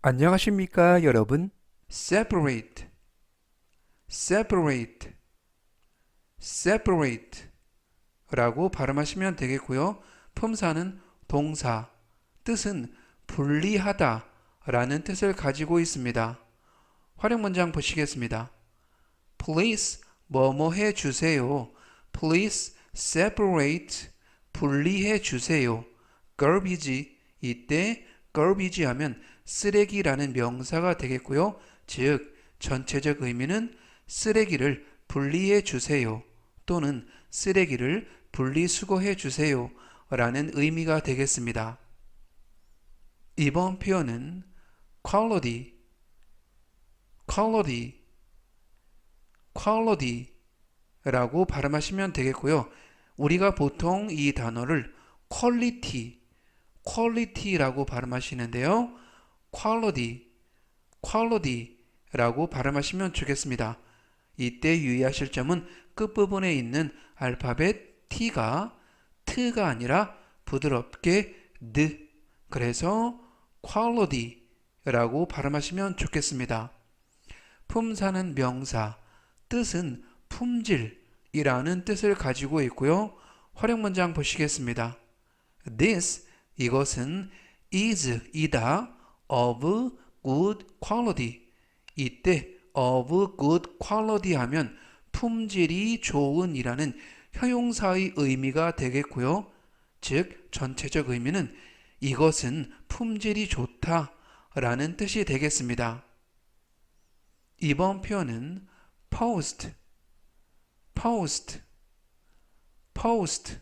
안녕하십니까, 여러분? separate, separate, separate 라고 발음하시면 되겠고요. 품사는 동사, 뜻은 분리하다 라는 뜻을 가지고 있습니다. 활용 문장 보시겠습니다. Please 뭐뭐 해 주세요. Please separate 분리해 주세요. garbage 이때 garbage 하면 쓰레기라는 명사가 되겠고요. 즉 전체적 의미는 쓰레기를 분리해 주세요 또는 쓰레기를 분리수거해 주세요 라는 의미가 되겠습니다. 이번 표현은 quality, quality, quality 라고 발음하시면 되겠고요. 우리가 보통 이 단어를 quality, quality라고 발음하시는데요. quality, quality 라고 발음하시면 좋겠습니다. 이때 유의하실 점은 끝부분에 있는 알파벳 T가 트가 아니라 부드럽게 드, 그래서 quality 라고 발음하시면 좋겠습니다. 품사는 명사, 뜻은 품질이라는 뜻을 가지고 있고요. 활용 문장 보시겠습니다. This, 이것은 is, 이다, of good quality. 이때 of good quality 하면 품질이 좋은 이라는 형용사의 의미가 되겠고요. 즉 전체적 의미는 이것은 품질이 좋다 라는 뜻이 되겠습니다. 이번 표현은 post, post, post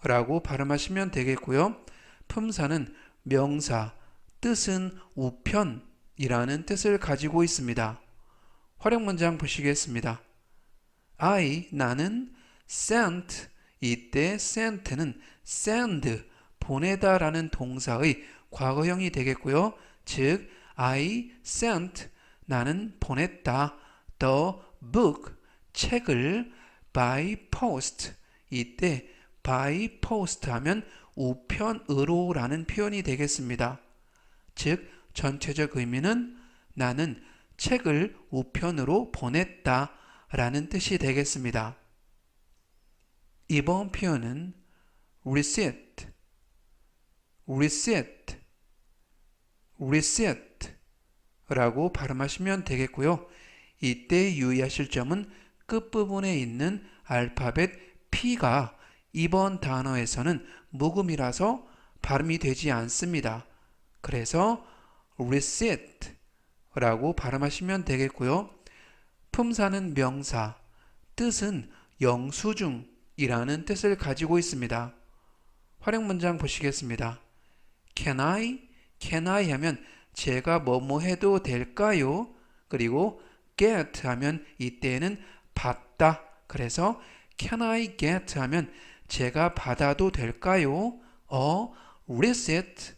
라고 발음하시면 되겠고요. 품사는 명사, 뜻은 우편이라는 뜻을 가지고 있습니다. 활용 문장 보시겠습니다. 나는 sent, 이때 sent는 send, 보내다 라는 동사의 과거형이 되겠고요. 즉 I sent, 나는 보냈다 the book, 책을 by post, 이때 by post 하면 우편으로 라는 표현이 되겠습니다. 즉 전체적 의미는 나는 책을 우편으로 보냈다 라는 뜻이 되겠습니다. 이번 표현은 receipt, receipt, receipt 라고 발음하시면 되겠고요. 이때 유의하실 점은 끝부분에 있는 알파벳 P가 이번 단어에서는 묵음이라서 발음이 되지 않습니다. 그래서 receipt 라고 발음하시면 되겠고요. 품사는 명사, 뜻은 영수증이라는 뜻을 가지고 있습니다. 활용 문장 보시겠습니다. Can I 하면 제가 뭐뭐 해도 될까요? 그리고 get 하면 이때는 받다. 그래서 Can I get 하면 제가 받아도 될까요? receipt,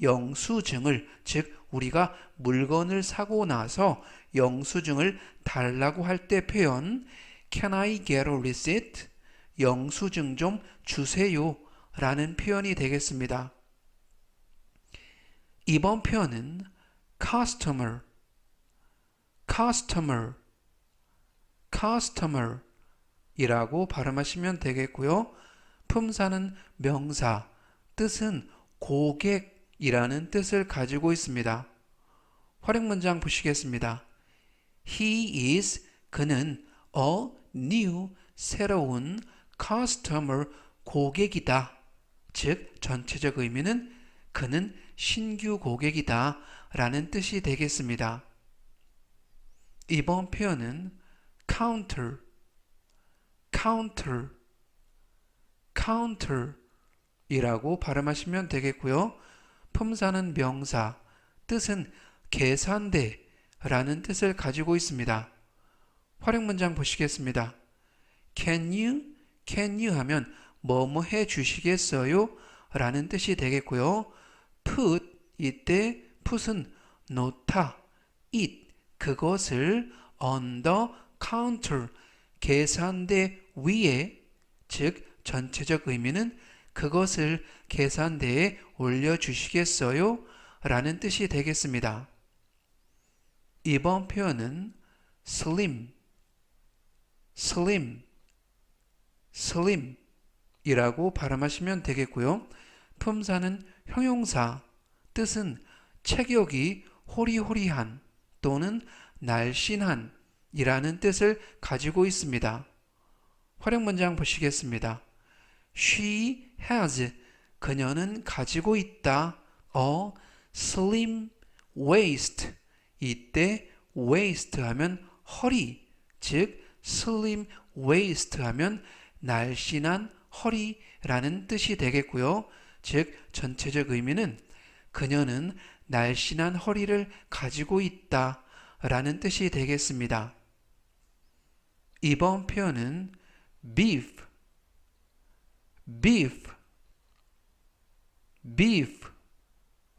영수증을, 즉 우리가 물건을 사고 나서 영수증을 달라고 할 때 표현 Can I get a receipt? 영수증 좀 주세요 라는 표현이 되겠습니다. 이번 표현은 customer, customer, customer 이라고 발음하시면 되겠고요. 품사는 명사, 뜻은 고객이라는 뜻을 가지고 있습니다. 활용 문장 보시겠습니다. He is, 그는 a new, 새로운 customer, 고객이다. 즉 전체적 의미는 그는 신규 고객이다 라는 뜻이 되겠습니다. 이번 표현은 counter, counter, counter 이라고 발음하시면 되겠고요. 품사는 명사, 뜻은 계산대 라는 뜻을 가지고 있습니다. 활용 문장 보시겠습니다. Can you 하면 뭐뭐 해 주시겠어요? 라는 뜻이 되겠고요. put, 이때 put은 놓다, it, 그것을 on the counter, 계산대 위에, 즉 전체적 의미는 그것을 계산대에 올려주시겠어요? 라는 뜻이 되겠습니다. 이번 표현은 slim, slim, slim 이라고 발음하시면 되겠고요. 품사는 형용사, 뜻은 체격이 호리호리한 또는 날씬한 이라는 뜻을 가지고 있습니다. 활용 문장 보시겠습니다. She has, 그녀는 가지고 있다. A slim waist. 이때 waist 하면 허리, 즉 slim waist 하면 날씬한 허리라는 뜻이 되겠고요. 즉 전체적 의미는 그녀는 날씬한 허리를 가지고 있다 라는 뜻이 되겠습니다. 이번 표현은 beef, beef, beef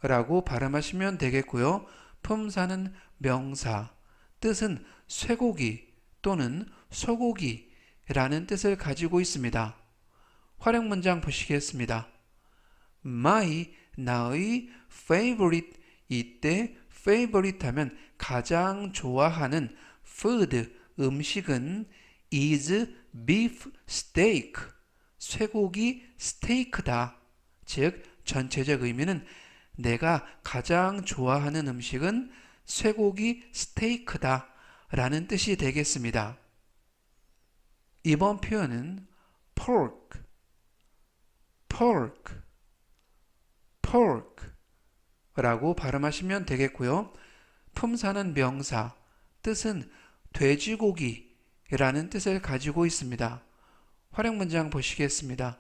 라고 발음하시면 되겠고요. 품사는 명사, 뜻은 쇠고기 또는 소고기 라는 뜻을 가지고 있습니다. 활용 문장 보시겠습니다. My, 나의 favorite, 이때 favorite 하면 가장 좋아하는 food, 음식은 is beef steak, 쇠고기 스테이크다. 즉 전체적 의미는 내가 가장 좋아하는 음식은 쇠고기 스테이크다 라는 뜻이 되겠습니다. 이번 표현은 pork, pork, pork 라고 발음하시면 되겠고요. 품사는 명사, 뜻은 돼지고기 라는 뜻을 가지고 있습니다. 활용 문장 보시겠습니다.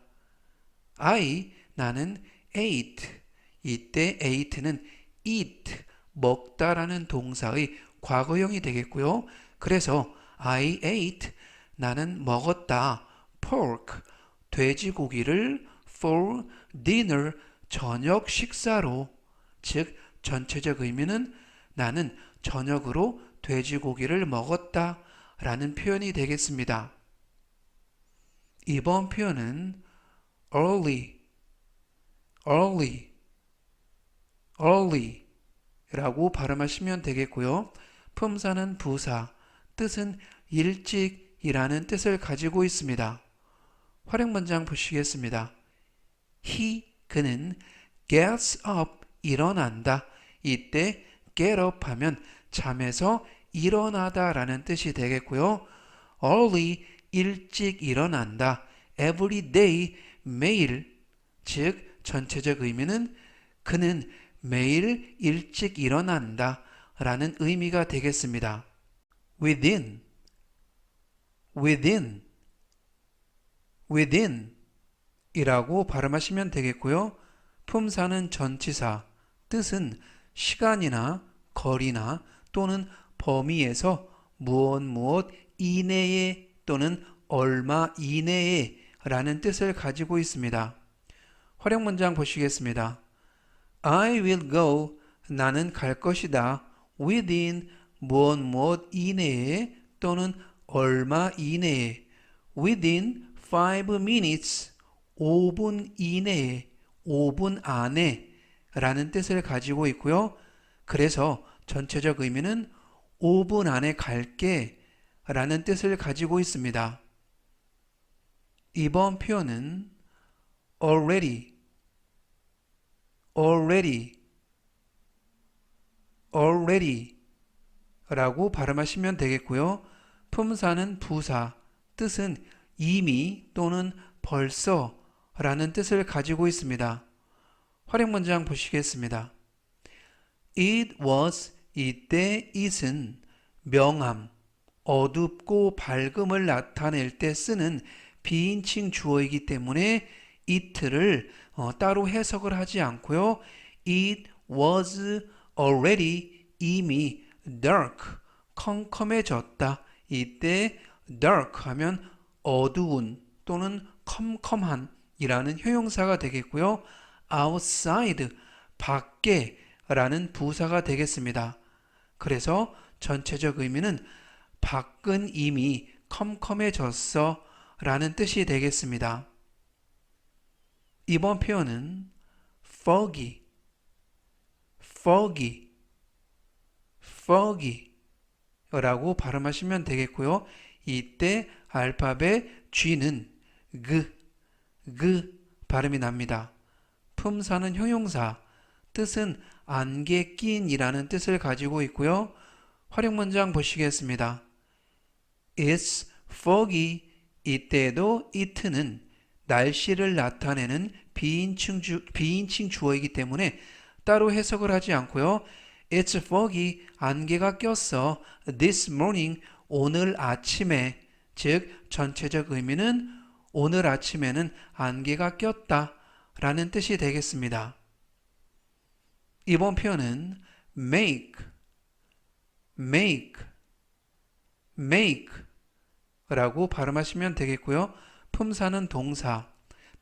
I, 나는 ate, 이때 ate는 eat, 먹다라는 동사의 과거형이 되겠고요. 그래서 I ate, 나는 먹었다. pork, 돼지고기를 for dinner, 저녁 식사로. 즉 전체적 의미는 나는 저녁으로 돼지고기를 먹었다 라는 표현이 되겠습니다. 이번 표현은 early, early, early 라고 발음하시면 되겠고요. 품사는 부사, 뜻은 일찍이라는 뜻을 가지고 있습니다. 활용 문장 보시겠습니다. He, 그는 gets up, 일어난다. 이때 get up 하면 잠에서 일어나다 라는 뜻이 되겠고요. early, 일찍 일어난다. every day, 매일. 즉 전체적 의미는 그는 매일 일찍 일어난다 라는 의미가 되겠습니다. within, within, within 이라고 발음하시면 되겠고요. 품사는 전치사, 뜻은 시간이나 거리나 또는 범위에서 무엇 이내에 또는 얼마 이내에 라는 뜻을 가지고 있습니다. 활용 문장 보시겠습니다. I will go, 나는 갈 것이다. within, 무엇 이내에 또는 얼마 이내에. within 5 minutes, 5분 이내에, 5분 안에 라는 뜻을 가지고 있고요. 그래서 전체적 의미는 5분 안에 갈게 라는 뜻을 가지고 있습니다. 이번 표현은 already, already, already 라고 발음하시면 되겠고요. 품사는 부사, 뜻은 이미 또는 벌써 라는 뜻을 가지고 있습니다. 활용 문장 보시겠습니다. It was, 이때 it은 명함, 어둡고 밝음을 나타낼 때 쓰는 비인칭 주어이기 때문에 it를 따로 해석을 하지 않고요. It was already, 이미 dark, 컴컴해졌다. 이때 dark 하면 어두운 또는 컴컴한 이라는 형용사가 되겠고요. outside, 밖에 라는 부사가 되겠습니다. 그래서 전체적 의미는 밖은 이미 컴컴해졌어 라는 뜻이 되겠습니다. 이번 표현은 foggy, foggy, foggy 라고 발음하시면 되겠고요. 이때 알파벳 G는 그 발음이 납니다. 품사는 형용사, 뜻은 안개 낀 이라는 뜻을 가지고 있고요. 활용 문장 보시겠습니다. It's foggy. 이때에도 it는 날씨를 나타내는 비인칭 주어이기 때문에 따로 해석을 하지 않고요. It's foggy. 안개가 꼈어. This morning. 오늘 아침에. 즉 전체적 의미는 오늘 아침에는 안개가 꼈다 라는 뜻이 되겠습니다. 이번 표현은 make 라고 발음하시면 되겠고요. 품사는 동사,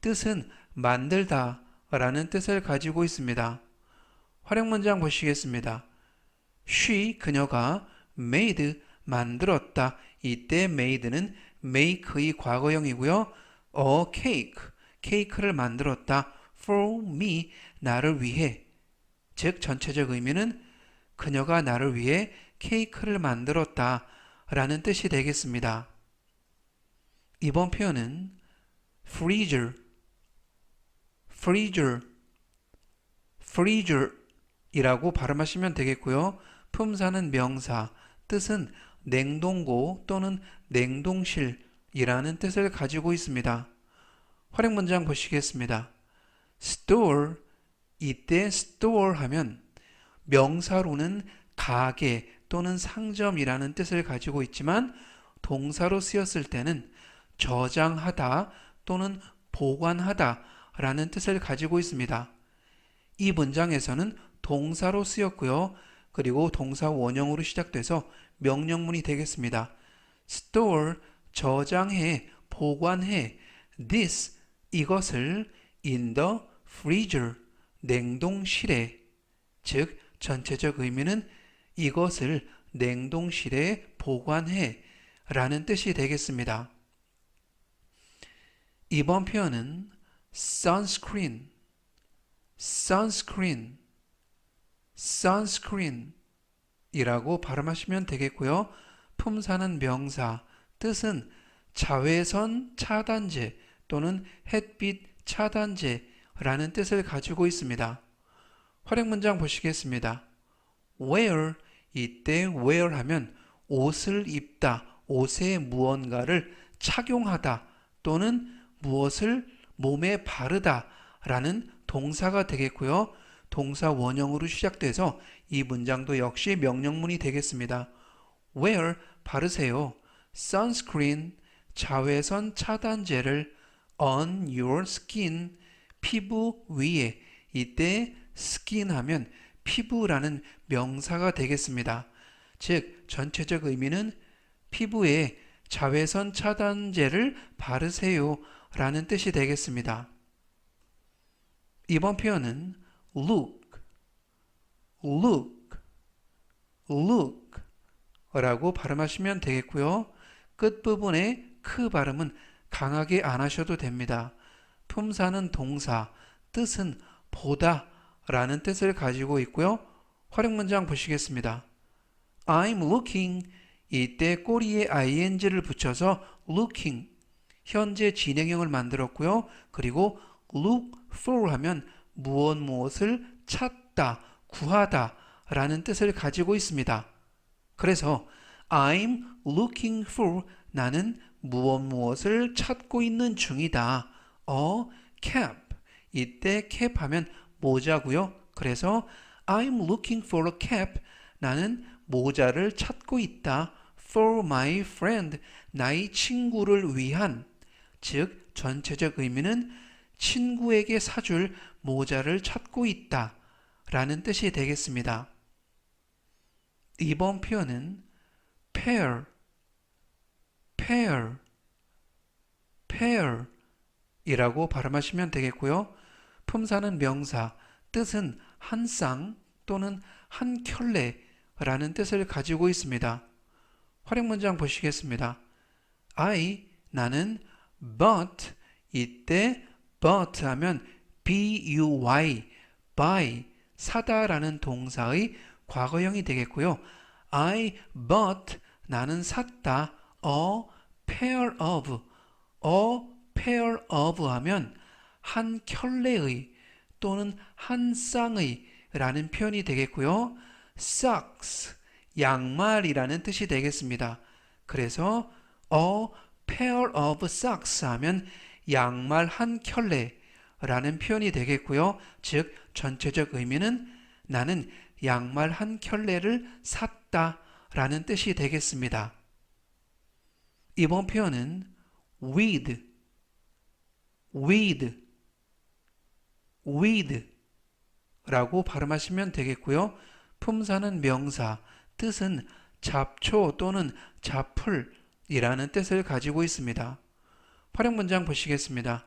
뜻은 만들다 라는 뜻을 가지고 있습니다. 활용 문장 보시겠습니다. She, 그녀가 made, 만들었다. 이때 made는 make의 과거형이고요. A cake, 케이크를 만들었다. For me, 나를 위해. 즉 전체적 의미는 그녀가 나를 위해 케이크를 만들었다 라는 뜻이 되겠습니다. 이번 표현은 freezer 이라고 발음하시면 되겠고요. 품사는 명사, 뜻은 냉동고 또는 냉동실이라는 뜻을 가지고 있습니다. 활용 문장 보시겠습니다. store, 이때 store 하면 명사로는 가게 또는 상점이라는 뜻을 가지고 있지만 동사로 쓰였을 때는 저장하다 또는 보관하다 라는 뜻을 가지고 있습니다. 이 문장에서는 동사로 쓰였고요. 그리고 동사 원형으로 시작돼서 명령문이 되겠습니다. store, 저장해, 보관해. this, 이것을 in the freezer, 냉동실에. 즉 전체적 의미는 이것을 냉동실에 보관해 라는 뜻이 되겠습니다. 이번 표현은 sunscreen 이라고 발음하시면 되겠고요. 품사는 명사, 뜻은 자외선 차단제 또는 햇빛 차단제라는 뜻을 가지고 있습니다. 활용 문장 보시겠습니다. wear, 이때 wear 하면 옷을 입다, 옷에 무언가를 착용하다 또는 무엇을 몸에 바르다 라는 동사가 되겠고요. 동사 원형으로 시작돼서 이 문장도 역시 명령문이 되겠습니다. wear, 바르세요. sunscreen, 자외선 차단제를 on your skin, 피부 위에. 이때 skin 하면 피부라는 명사가 되겠습니다. 즉 전체적 의미는 피부에 자외선 차단제를 바르세요 라는 뜻이 되겠습니다. 이번 표현은 look 라고 발음하시면 되겠고요. 끝부분의 크 발음은 강하게 안 하셔도 됩니다. 품사는 동사, 뜻은 보다 라는 뜻을 가지고 있고요. 활용 문장 보시겠습니다. I'm looking, 이때 꼬리에 ing를 붙여서 looking, 현재 진행형을 만들었고요. 그리고 look for 하면 무엇을 찾다, 구하다 라는 뜻을 가지고 있습니다. 그래서 I'm looking for, 나는 무엇을 찾고 있는 중이다. A cap, 이때 cap 하면 모자고요. 그래서 I'm looking for a cap, 나는 모자를 찾고 있다. For my friend, 나의 친구를 위한. 즉 전체적 의미는 친구에게 사줄 모자를 찾고 있다 라는 뜻이 되겠습니다. 이번 표현은 pair 이라고 발음하시면 되겠고요. 품사는 명사, 뜻은 한 쌍 또는 한 켤레 라는 뜻을 가지고 있습니다. 활용 문장 보시겠습니다. 나는 bought, 이때 bought 하면 buy, 사다라는 동사의 과거형이 되겠고요. I bought 나는 샀다. A pair of 하면 한 켤레의 또는 한 쌍의 라는 표현이 되겠고요. socks 양말이라는 뜻이 되겠습니다. 그래서 a pair of socks 하면 양말 한 켤레라는 표현이 되겠고요. 즉 전체적 의미는 나는 양말 한 켤레를 샀다 라는 뜻이 되겠습니다. 이번 표현은 with 라고 발음하시면 되겠고요. 품사는 명사, 뜻은 잡초 또는 잡풀이라는 뜻을 가지고 있습니다. 활용 문장 보시겠습니다.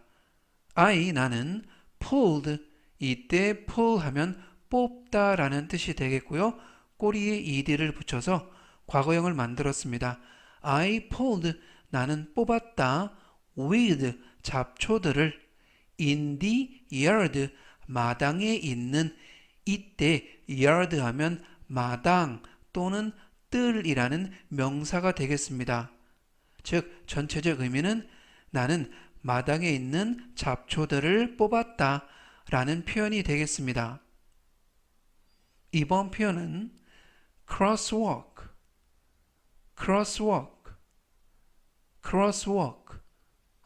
나는 pulled 이때 pull 하면 뽑다 라는 뜻이 되겠고요. 꼬리에 ed를 붙여서 과거형을 만들었습니다. I pulled 나는 뽑았다 with 잡초들을 in the yard 마당에 있는 이때 yard 하면 마당 또는 뜰이라는 명사가 되겠습니다. 즉 전체적 의미는 나는 마당에 있는 잡초들을 뽑았다 라는 표현이 되겠습니다. 이번 표현은 crosswalk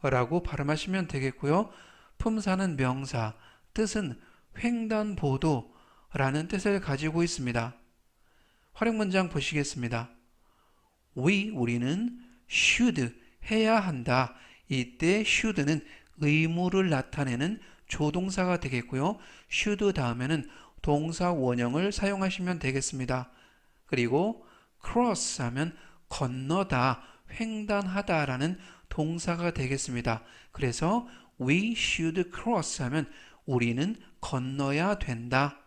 라고 발음하시면 되겠고요. 품사는 명사, 뜻은 횡단보도라는 뜻을 가지고 있습니다. 활용 문장 보시겠습니다. 우리는 should 해야 한다. 이때 should는 의무를 나타내는 조동사가 되겠고요. should 다음에는 동사 원형을 사용하시면 되겠습니다. 그리고 cross 하면 건너다, 횡단하다 라는 동사가 되겠습니다. 그래서 we should cross 하면 우리는 건너야 된다.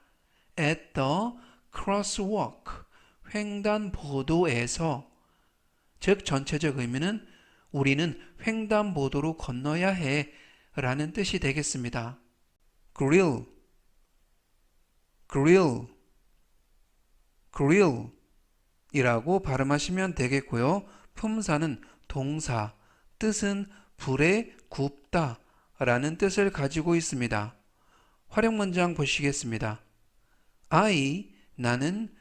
at the crosswalk 횡단보도에서 즉 전체적 의미는 우리는 횡단보도로 건너야 해 라는 뜻이 되겠습니다. grill 이라고 발음하시면 되겠고요. 품사는 동사, 뜻은 불에 굽다 라는 뜻을 가지고 있습니다. 활용 문장 보시겠습니다. 나는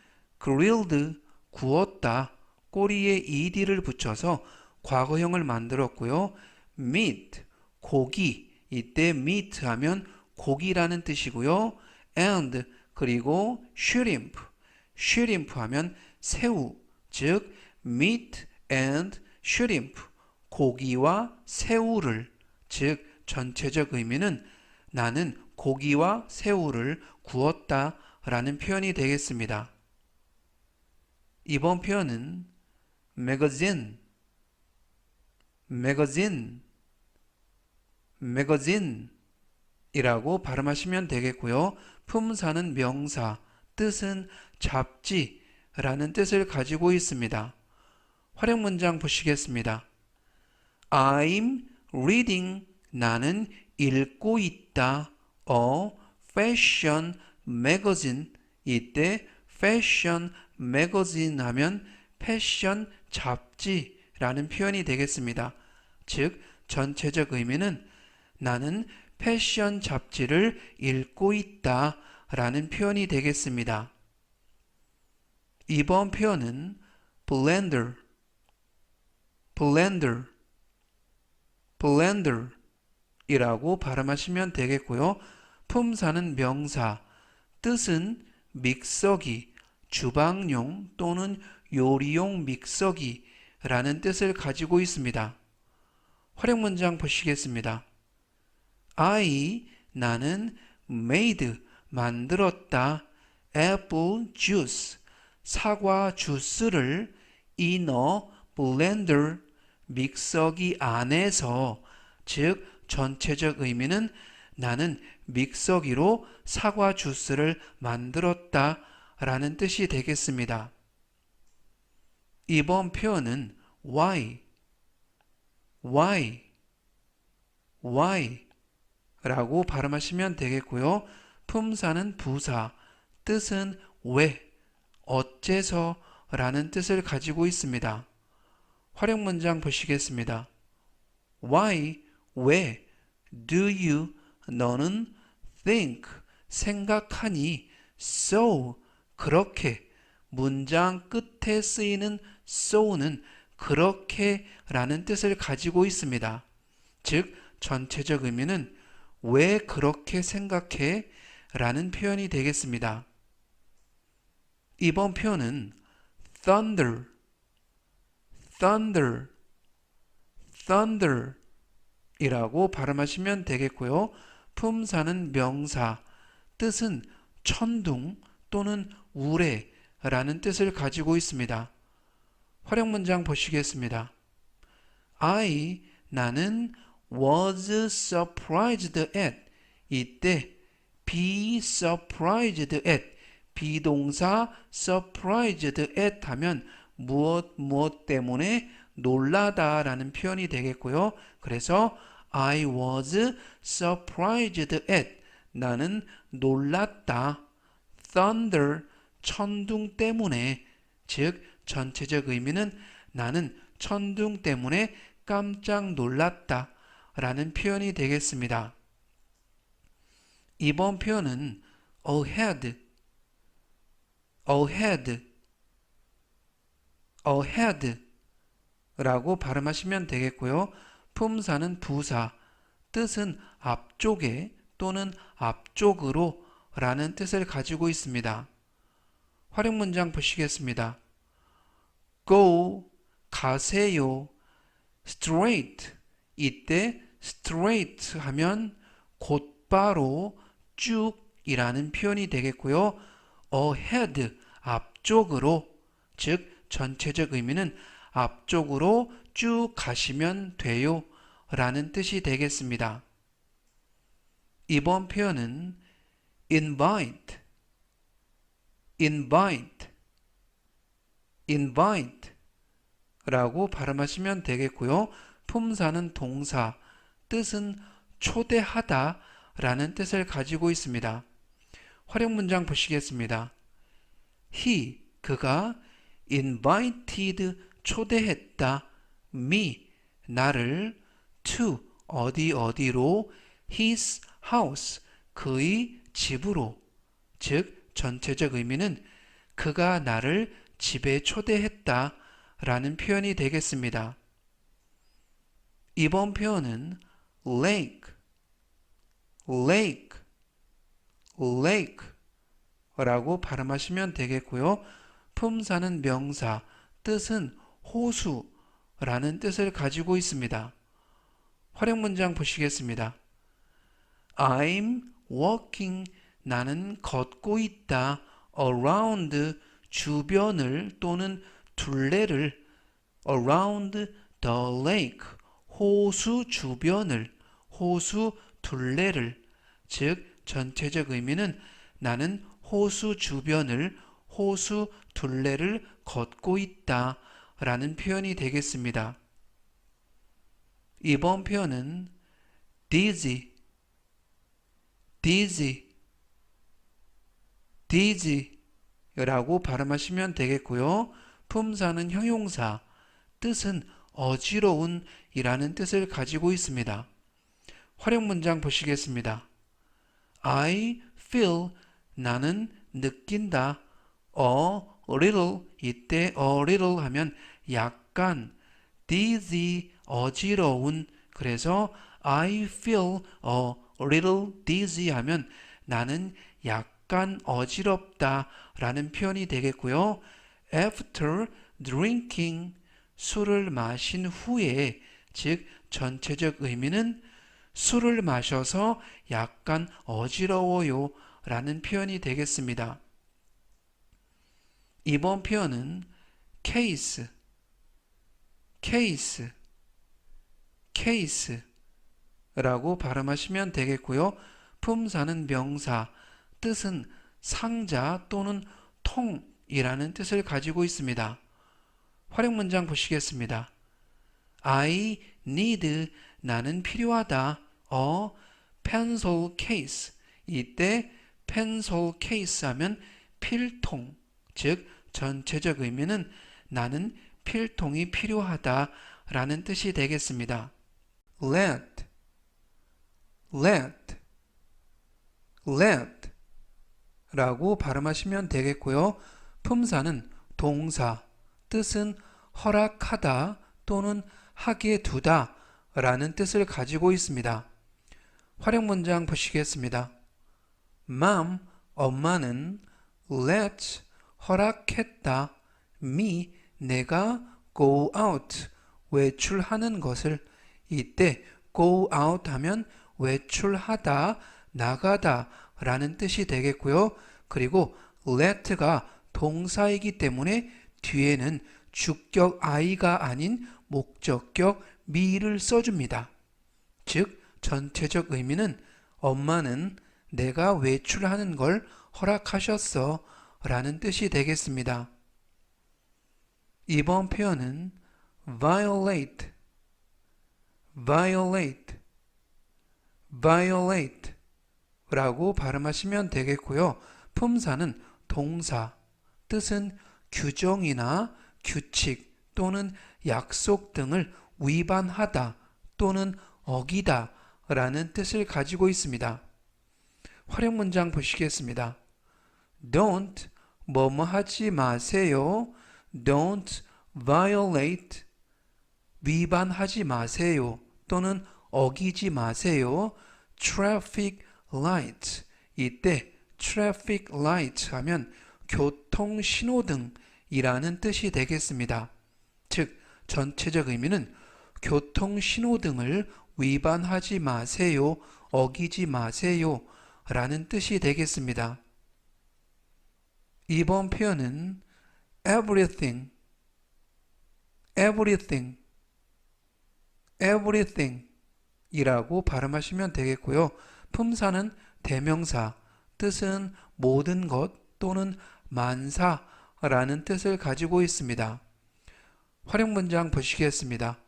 grilled 구웠다 꼬리에 ed를 붙여서 과거형을 만들었고요. meat 고기 이때 meat 하면 고기라는 뜻이고요. and 그리고 shrimp 하면 새우 즉 meat and shrimp 고기와 새우를 즉 전체적 의미는 나는 고기와 새우를 구웠다 라는 표현이 되겠습니다. 이번 표현은 magazine 이라고 발음하시면 되겠고요. 품사는 명사, 뜻은 잡지라는 뜻을 가지고 있습니다. 활용 문장 보시겠습니다. I'm reading 나는 읽고 있다. A fashion magazine 이때 fashion magazine 하면 패션 잡지라는 표현이 되겠습니다. 즉 전체적 의미는 나는 패션 잡지를 읽고 있다 라는 표현이 되겠습니다. 이번 표현은 blender 이라고 발음하시면 되겠고요. 품사는 명사, 뜻은 믹서기, 주방용 또는 요리용 믹서기라는 뜻을 가지고 있습니다. 활용 문장 보시겠습니다. 나는 made 만들었다 apple juice 사과 주스를 in a blender 믹서기 안에서 즉 전체적 의미는 나는 믹서기로 사과 주스를 만들었다 라는 뜻이 되겠습니다. 이번 표현은 why 라고 발음하시면 되겠고요. 품사는 부사, 뜻은 왜, 어째서 라는 뜻을 가지고 있습니다. 활용 문장 보시겠습니다. Why, 왜, do you, 너는 think, 생각하니, so, 그렇게, 문장 끝에 쓰이는 so는 그렇게 라는 뜻을 가지고 있습니다. 즉, 전체적 의미는 왜 그렇게 생각해? 라는 표현이 되겠습니다. 이번 표현은 thunder, thunder, thunder 이라고 발음하시면 되겠고요. 품사는 명사, 뜻은 천둥 또는 우레 라는 뜻을 가지고 있습니다. 활용 문장 보시겠습니다. 나는 was surprised at 이때 be surprised at 비동사 surprised at 하면 무엇 때문에 놀라다 라는 표현이 되겠고요. 그래서 I was surprised at 나는 놀랐다. thunder 천둥 때문에 즉 전체적 의미는 나는 천둥 때문에 깜짝 놀랐다 라는 표현이 되겠습니다. 이번 표현은 ahead, ahead, ahead 라고 발음하시면 되겠고요. 품사는 부사, 뜻은 앞쪽에 또는 앞쪽으로 라는 뜻을 가지고 있습니다. 활용 문장 보시겠습니다. Go, 가세요. Straight, 이때 straight 하면 곧바로 쭉 이라는 표현이 되겠고요. ahead, 앞쪽으로, 즉 전체적 의미는 앞쪽으로 쭉 가시면 돼요 라는 뜻이 되겠습니다. 이번 표현은 invite, invite, invite 라고 발음하시면 되겠고요. 품사는 동사, 뜻은 초대하다 라는 뜻을 가지고 있습니다. 활용 문장 보시겠습니다. He, 그가 invited, 초대했다. me, 나를 to, 어디로 his house, 그의 집으로. 즉 전체적 의미는 그가 나를 집에 초대했다 라는 표현이 되겠습니다. 이번 표현은 lake, lake, lake 라고 발음하시면 되겠고요. 품사는 명사, 뜻은 호수 라는 뜻을 가지고 있습니다. 활용 문장 보시겠습니다. I'm walking, 나는 걷고 있다. around, 주변을 또는 둘레를 around the lake, 호수 주변을, 호수 둘레를, 즉 전체적 의미는 나는 호수 주변을, 호수 둘레를 걷고 있다 라는 표현이 되겠습니다. 이번 표현은 dizzy, dizzy, dizzy 라고 발음하시면 되겠고요. 품사는 형용사, 뜻은 어지러운 이라는 뜻을 가지고 있습니다. 활용 문장 보시겠습니다. I feel, 나는 느낀다. a little, 이때 a little 하면 약간, dizzy, 어지러운, 그래서 I feel a little dizzy 하면 나는 약간 어지럽다 라는 표현이 되겠고요. After drinking, 술을 마신 후에, 즉 전체적 의미는 술을 마셔서 약간 어지러워요 라는 표현이 되겠습니다. 이번 표현은 case, case, case 라고 발음하시면 되겠고요. 품사는 명사, 뜻은 상자 또는 통이라는 뜻을 가지고 있습니다. 활용 문장 보시겠습니다. I need, 나는 필요하다. a pencil case, 이때 pencil case 하면 필통, 즉 전체적 의미는 나는 필통이 필요하다 라는 뜻이 되겠습니다. let, let, let 라고 발음하시면 되겠고요. 품사는 동사, 뜻은 허락하다 또는 하게 두다 라는 뜻을 가지고 있습니다. 활용 문장 보시겠습니다. Mom, 엄마는 let, 허락했다. me, 내가 go out, 외출하는 것을. 이때 go out 하면 외출하다, 나가다 라는 뜻이 되겠고요. 그리고 let가 동사이기 때문에 뒤에는 주격 I가 아닌 목적격 me를 써줍니다. 즉 전체적 의미는 엄마는 내가 외출하는 걸 허락하셨어 라는 뜻이 되겠습니다. 이번 표현은 violate, violate, violate 라고 발음하시면 되겠고요. 품사는 동사, 뜻은 규정이나 규칙 또는 약속 등을 위반하다 또는 어기다 라는 뜻을 가지고 있습니다. 활용 문장 보시겠습니다. Don't, 뭐뭐 하지 마세요. Don't violate, 위반하지 마세요 또는 어기지 마세요. Traffic light, 이때 traffic light 하면 교통신호등이라는 뜻이 되겠습니다. 즉 전체적 의미는 교통신호등을 위반하지 마세요, 어기지 마세요 라는 뜻이 되겠습니다. 이번 표현은 everything, everything, everything 이라고 발음하시면 되겠고요. 품사는 대명사, 뜻은 모든 것 또는 만사라는 뜻을 가지고 있습니다. 활용 문장 보시겠습니다.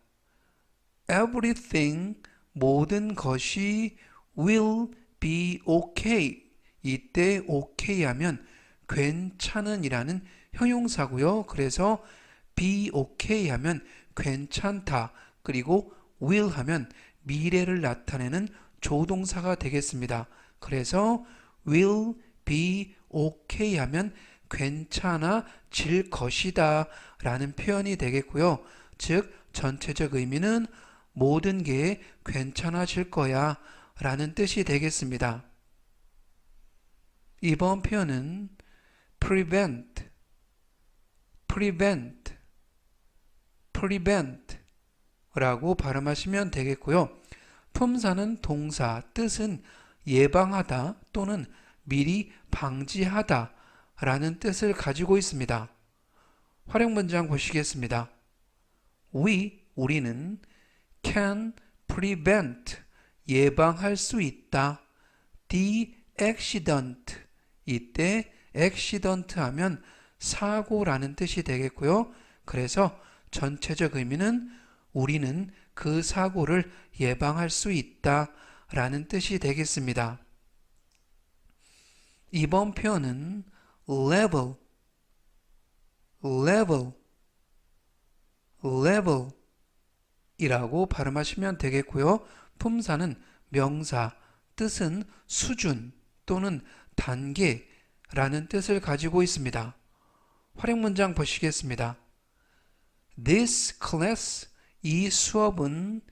Everything, 모든 것이 will be okay. 이때 okay 하면 괜찮은 이라는 형용사고요. 그래서 be okay 하면 괜찮다. 그리고 will 하면 미래를 나타내는 조동사가 되겠습니다. 그래서 will be okay 하면 괜찮아질 것이다 라는 표현이 되겠고요. 즉 전체적 의미는 모든 게 괜찮아질 거야 라는 뜻이 되겠습니다. 이번 표현은 prevent, prevent, prevent 라고 발음하시면 되겠고요. 품사는 동사, 뜻은 예방하다 또는 미리 방지하다 라는 뜻을 가지고 있습니다. 활용 문장 보시겠습니다. 우리는 can prevent, 예방할 수 있다. the accident, 이때 accident 하면 사고라는 뜻이 되겠고요. 그래서 전체적 의미는 우리는 그 사고를 예방할 수 있다 라는 뜻이 되겠습니다. 이번 표현은 level, level, level 이라고 발음하시면 되겠고요. 품사는 명사, 뜻은 수준 또는 단계라는 뜻을 가지고 있습니다. 활용 문장 보시겠습니다. This class, 이 수업은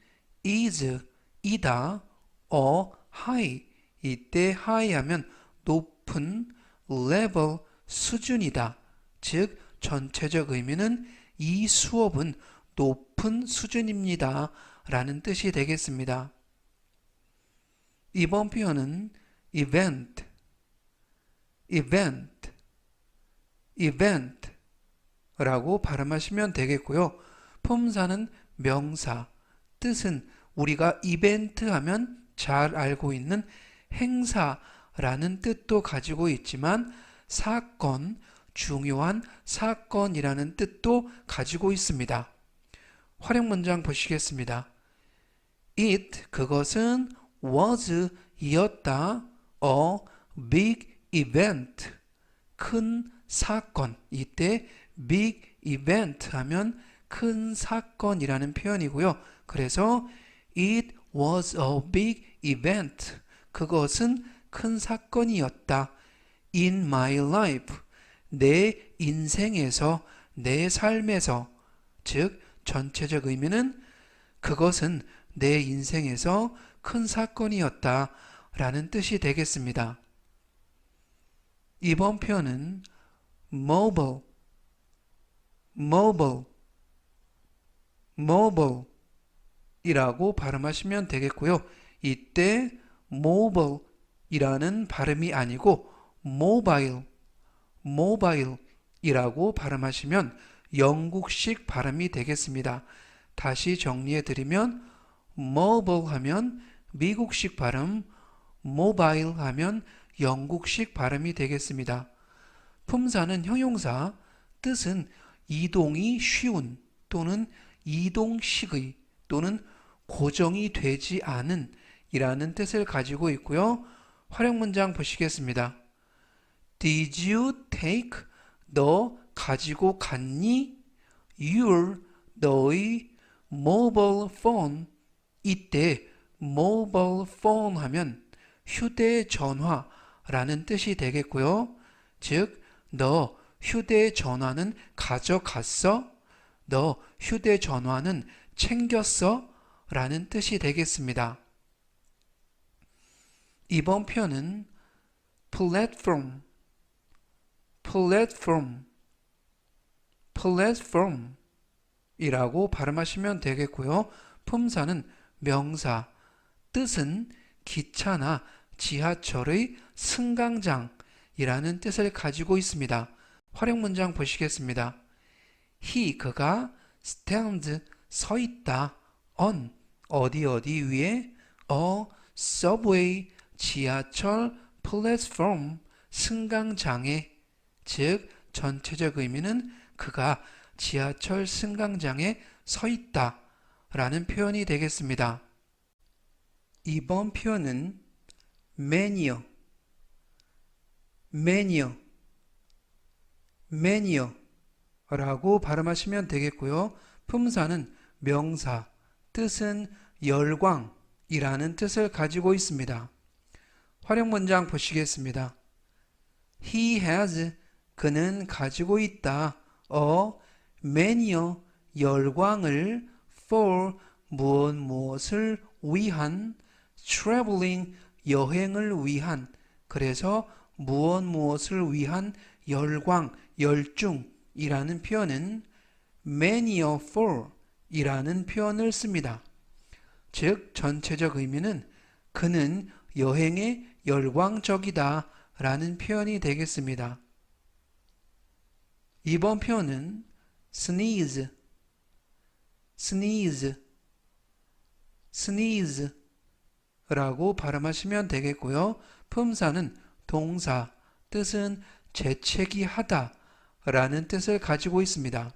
is, 이다, high, 이때 high 하면 높은, level, 수준이다. 즉 전체적 의미는 이 수업은 높은 수준입니다 라는 뜻이 되겠습니다. 이번 표현은 event, event, event 라고 발음하시면 되겠고요. 품사는 명사, 뜻은 우리가 이벤트 하면 잘 알고 있는 행사라는 뜻도 가지고 있지만 사건, 중요한 사건이라는 뜻도 가지고 있습니다. 활용 문장 보시겠습니다. It, 그것은 was, 이었다. A big event, 큰 사건. 이때 big event 하면 큰 사건이라는 표현이고요. 그래서 it was a big event. 그것은 큰 사건이었다. in my life. 내 인생에서, 내 삶에서. 즉, 전체적 의미는 그것은 내 인생에서 큰 사건이었다 라는 뜻이 되겠습니다. 이번 표현은 mobile, 이라고 발음하시면 되겠고요. 이때 mobile 이라는 발음이 아니고 mobile 이라고 발음하시면 영국식 발음이 되겠습니다. 다시 정리해 드리면 mobile 하면 미국식 발음, mobile 하면 영국식 발음이 되겠습니다. 품사는 형용사, 뜻은 이동이 쉬운 또는 이동식의 또는 고정이 되지 않은 이라는 뜻을 가지고 있고요. 활용 문장 보시겠습니다. Did you take, 너 가지고 갔니? Your, 너의 mobile phone. 이때 mobile phone 하면 휴대전화라는 뜻이 되겠고요. 즉, 너 휴대전화는 가져갔어? 너 휴대전화는 챙겼어? 라는 뜻이 되겠습니다. 이번 표현은 platform 이라고 발음하시면 되겠고요. 품사는 명사, 뜻은 기차나 지하철의 승강장이라는 뜻을 가지고 있습니다. 활용 문장 보시겠습니다. He, 그가 stands, 서 있다. on, 어디 위에 a subway, 지하철 플랫폼, 승강장에. 즉, 전체적 의미는 그가 지하철 승강장에 서 있다 라는 표현이 되겠습니다. 이번 표현은 매니어 라고 발음하시면 되겠고요. 품사는 명사, 뜻은 열광이라는 뜻을 가지고 있습니다. 활용 문장 보시겠습니다. He has, 그는 가지고 있다. a mania, 열광을 for, 무엇을 위한, traveling, 여행을 위한. 그래서 무엇을 위한 열광, 열중이라는 표현은 mania for 이라는 표현을 씁니다. 즉, 전체적 의미는 그는 여행에 열광적이다 라는 표현이 되겠습니다. 이번 표현은 sneeze 라고 발음하시면 되겠고요. 품사는 동사, 뜻은 재채기 하다 라는 뜻을 가지고 있습니다.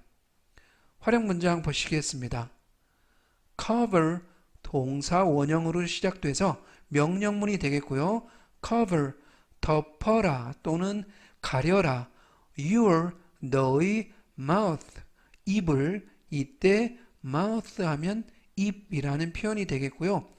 활용 문장 보시겠습니다. cover, 동사 원형으로 시작돼서 명령문이 되겠고요. cover, 덮어라 또는 가려라. your, 너의 mouth, 입을. 이때 mouth 하면 입이라는 표현이 되겠고요.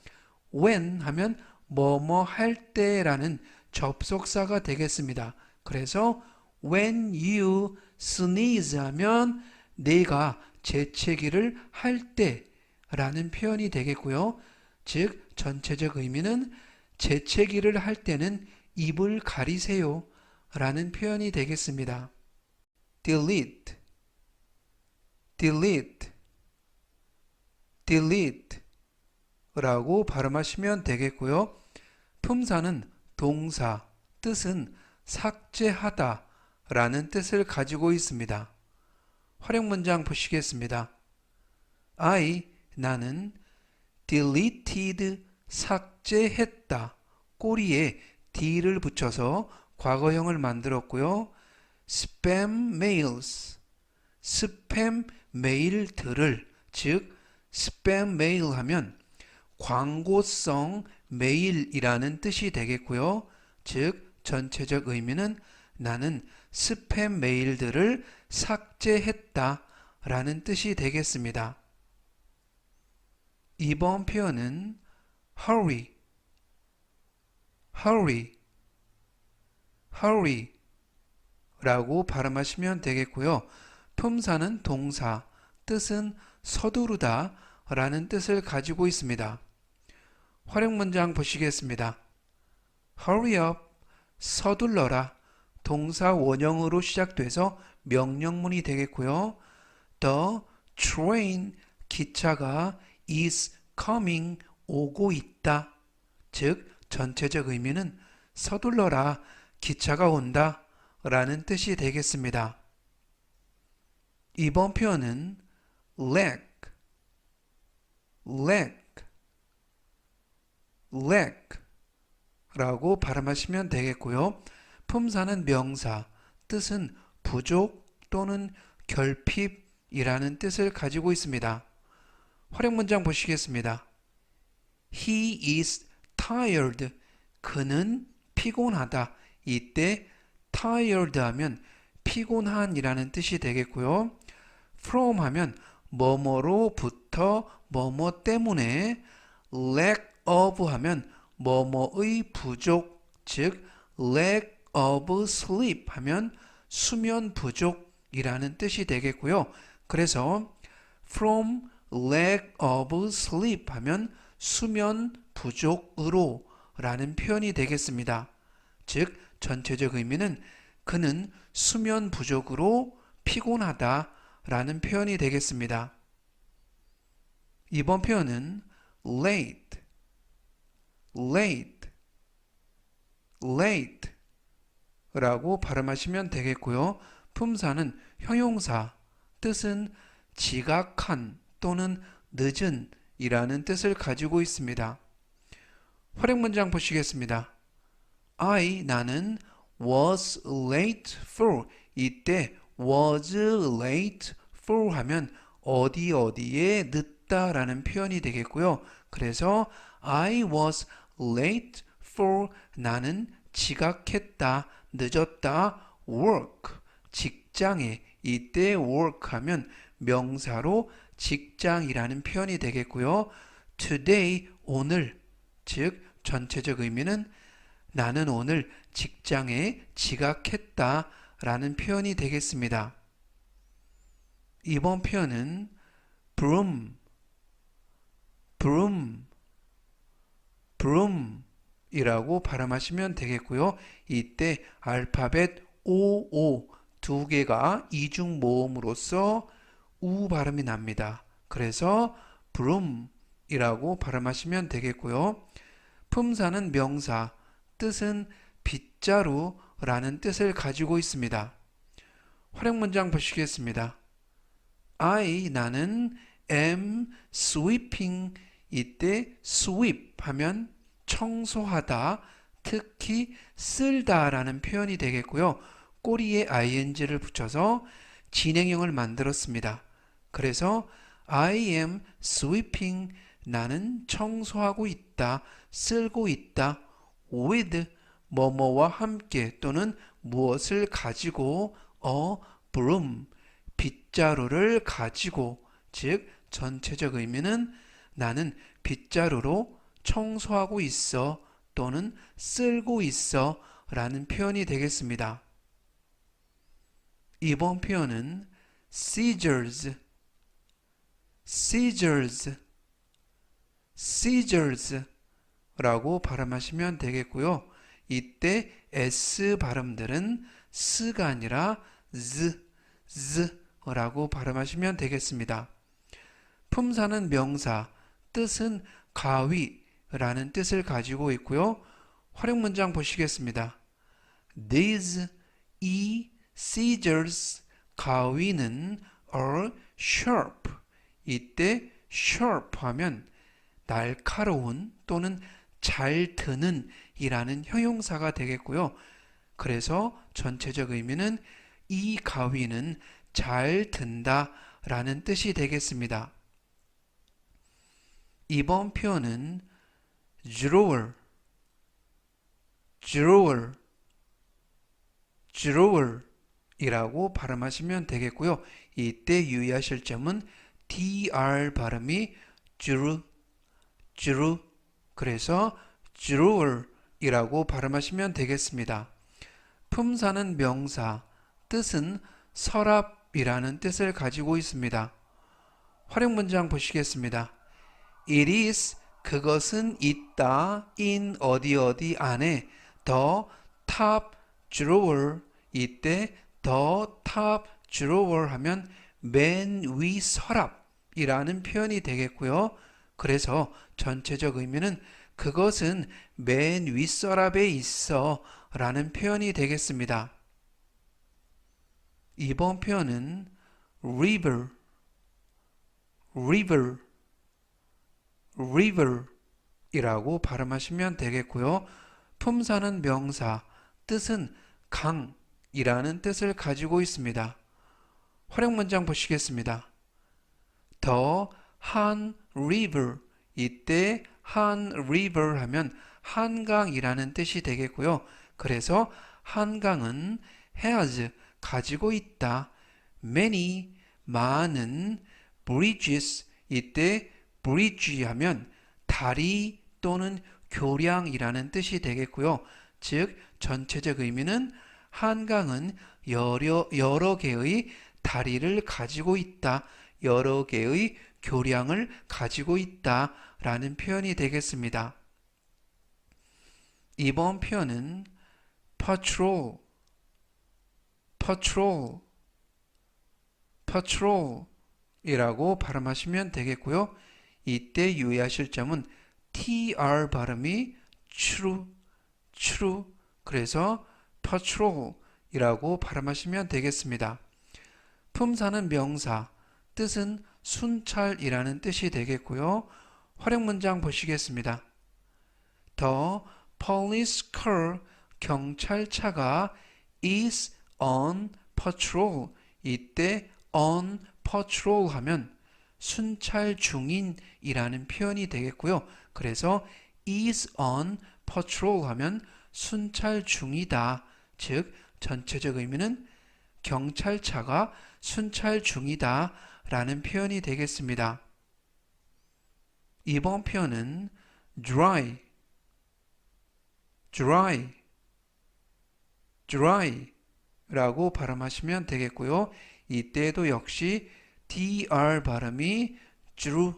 when 하면 뭐뭐 할 때라는 접속사가 되겠습니다. 그래서 when you sneeze 하면 내가 재채기를 할 때라는 표현이 되겠고요. 즉, 전체적 의미는 재채기를 할 때는 입을 가리세요 라는 표현이 되겠습니다. delete 라고 발음하시면 되겠고요. 품사는 동사, 뜻은 삭제하다 라는 뜻을 가지고 있습니다. 활용 문장 보시겠습니다. 나는 deleted, 삭제했다. 꼬리에 d를 붙여서 과거형을 만들었고요. spam mails, 스팸 메일들을, 즉 스팸 메일 하면 광고성 메일이라는 뜻이 되겠고요. 즉, 전체적 의미는 나는 스팸 메일들을 삭제했다 라는 뜻이 되겠습니다. 이번 표현은 hurry, hurry, hurry 라고 발음하시면 되겠고요. 품사는 동사, 뜻은 서두르다 라는 뜻을 가지고 있습니다. 활용 문장 보시겠습니다. hurry up, 서둘러라. 동사 원형으로 시작돼서 명령문이 되겠고요. The train, 기차가 is coming, 오고 있다. 즉, 전체적 의미는 서둘러라, 기차가 온다 라는 뜻이 되겠습니다. 이번 표현은 leg, leg, leg 라고 발음하시면 되겠고요. 품사는 명사, 뜻은 부족 또는 결핍이라는 뜻을 가지고 있습니다. 활용 문장 보시겠습니다. He is tired. 그는 피곤하다. 이때 tired 하면 피곤한이라는 뜻이 되겠고요. from 하면 뭐뭐로부터 뭐뭐 때문에, lack of 하면 뭐뭐의 부족, 즉 lack of sleep 하면 수면 부족이라는 뜻이 되겠고요. 그래서 from lack of sleep 하면 수면 부족으로 라는 표현이 되겠습니다. 즉 전체적 의미는 그는 수면 부족으로 피곤하다 라는 표현이 되겠습니다. 이번 표현은 late, late, late 라고 발음하시면 되겠고요. 품사는 형용사, 뜻은 지각한 또는 늦은 이라는 뜻을 가지고 있습니다. 활용 문장 보시겠습니다. 나는 was late for. 이때 was late for 하면 어디에 늦다 라는 표현이 되겠고요. 그래서 I was late for, 나는 지각했다, 늦었다, work, 직장에. 이때 work 하면 명사로 직장이라는 표현이 되겠고요. today, 오늘, 즉 전체적 의미는 나는 오늘 직장에 지각했다 라는 표현이 되겠습니다. 이번 표현은 broom, broom, broom 이라고 발음하시면 되겠고요. 이때 알파벳 OO 두 개가 이중 모음으로써 우 발음이 납니다. 그래서 broom 이라고 발음하시면 되겠고요. 품사는 명사, 뜻은 빗자루 라는 뜻을 가지고 있습니다. 활용 문장 보시겠습니다. 나는 am sweeping. 이때 sweep 하면 청소하다, 특히 쓸다 라는 표현이 되겠고요. 꼬리에 ing를 붙여서 진행형을 만들었습니다. 그래서 I am sweeping, 나는 청소하고 있다, 쓸고 있다, with, 뭐뭐와 함께 또는 무엇을 가지고, a broom, 빗자루를 가지고, 즉 전체적 의미는 나는 빗자루로 청소하고 있어 또는 쓸고 있어 라는 표현이 되겠습니다. 이번 표현은 scissors, scissors, scissors 라고 발음하시면 되겠고요. 이때 S 발음들은 스가 아니라 라고 발음하시면 되겠습니다. 품사는 명사, 뜻은 가위라는 뜻을 가지고 있고요. 활용 문장 보시겠습니다. These, 이 scissors, 가위는 are sharp. 이때 sharp 하면 날카로운 또는 잘 드는 이라는 형용사가 되겠고요. 그래서 전체적 의미는 이 가위는 잘 든다 라는 뜻이 되겠습니다. 이번 표현은 drawer, drawer, drawer 이라고 발음하시면 되겠고요. 이때 유의하실 점은 dr 발음이 주르, 주르, 그래서 주르얼 이라고 발음하시면 되겠습니다. 품사는 명사, 뜻은 서랍이라는 뜻을 가지고 있습니다. 활용 문장 보시겠습니다. It is, 그것은 있다, in 어디 어디 안에, the top drawer, 이때 the top drawer 하면 맨 위 서랍이라는 표현이 되겠고요. 그래서 전체적 의미는 그것은 맨 윗서랍에 있어 라는 표현이 되겠습니다. 이번 표현은 river, river, river 이라고 발음하시면 되겠고요. 품사는 명사, 뜻은 강이라는 뜻을 가지고 있습니다. 활용 문장 보시겠습니다. The Han River, 이때 Han River 하면 한강이라는 뜻이 되겠고요. 그래서 한강은 has, 가지고 있다. many, 많은, bridges, 이때 bridge 하면 다리 또는 교량이라는 뜻이 되겠고요. 즉 전체적 의미는 한강은 여러 개의 다리를 가지고 있다. 여러 개의 교량을 가지고 있다 라는 표현이 되겠습니다. 이번 표현은 patrol, patrol, patrol 이라고 발음하시면 되겠고요. 이때 유의하실 점은 tr 발음이 true, true, 그래서 patrol 이라고 발음하시면 되겠습니다. 품사는 명사, 뜻은 순찰이라는 뜻이 되겠고요. 활용 문장 보시겠습니다. The police car, 경찰차가 is on patrol, 이때 on patrol 하면 순찰 중인이라는 표현이 되겠고요. 그래서 is on patrol 하면 순찰 중이다. 즉 전체적 의미는 경찰차가 순찰 중이다 라는 표현이 되겠습니다. 이번 표현은 dry, dry, dry 라고 발음하시면 되겠고요. 이때도 역시 dr 발음이 dru,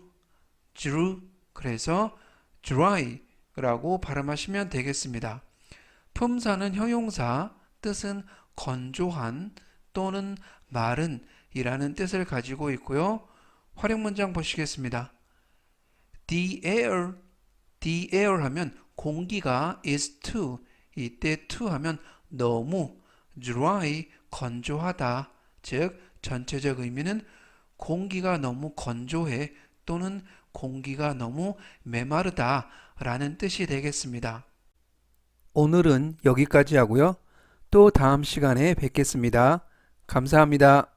dru, 그래서 dry 라고 발음하시면 되겠습니다. 품사는 형용사, 뜻은 건조한 또는 마른 이라는 뜻을 가지고 있고요. 활용 문장 보시겠습니다. The air 하면 공기가 is too, 이때 too 하면 너무, dry, 건조하다. 즉 전체적 의미는 공기가 너무 건조해 또는 공기가 너무 메마르다 라는 뜻이 되겠습니다. 오늘은 여기까지 하고요. 또 다음 시간에 뵙겠습니다. 감사합니다.